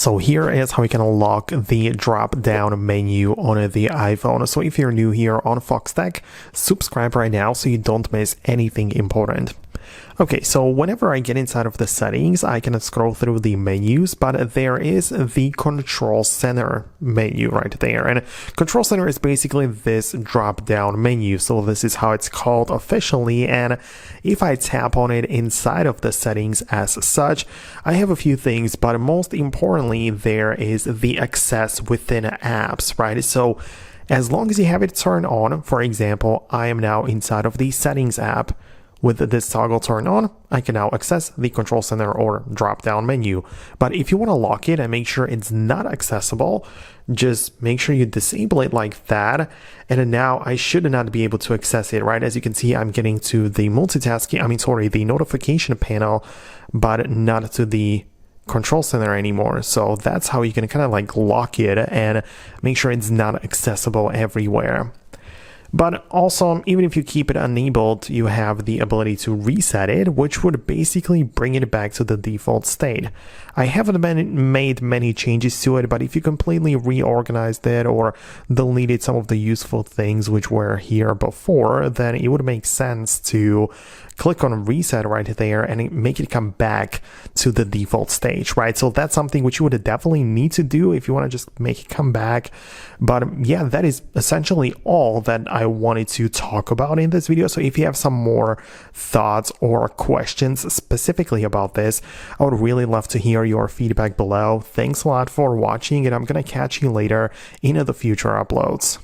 So here is how you can unlock the drop-down menu on the iPhone. So if you're new here on Foxtecc, subscribe right now so you don't miss anything important. Okay, so whenever I get inside of the settings, I can scroll through the menus, but there is the Control Center menu right there. And Control Center is basically this drop-down menu. So this is how it's called officially. And if I tap on it inside of the settings as such, I have a few things, but most importantly, there is the access within apps, right? So as long as you have it turned on, for example, I am now inside of the settings app. With this toggle turned on, I can now access the Control Center or drop-down menu. But if you want to lock it and make sure it's not accessible, just make sure you disable it like that. And then now I should not be able to access it, right? As you can see, I'm getting to the the notification panel, but not to the Control Center anymore. So that's how you can kind of like lock it and make sure it's not accessible everywhere. But also, even if you keep it enabled, you have the ability to reset it, which would basically bring it back to the default state. I haven't made many changes to it, but if you completely reorganized it or deleted some of the useful things which were here before, then it would make sense to click on reset right there and make it come back to the default stage, right? So that's something which you would definitely need to do if you want to just make it come back. But yeah, that is essentially all that I wanted to talk about in this video. So if you have some more thoughts or questions specifically about this, I would really love to hear your feedback below. Thanks a lot for watching, and I'm gonna catch you later in the future uploads.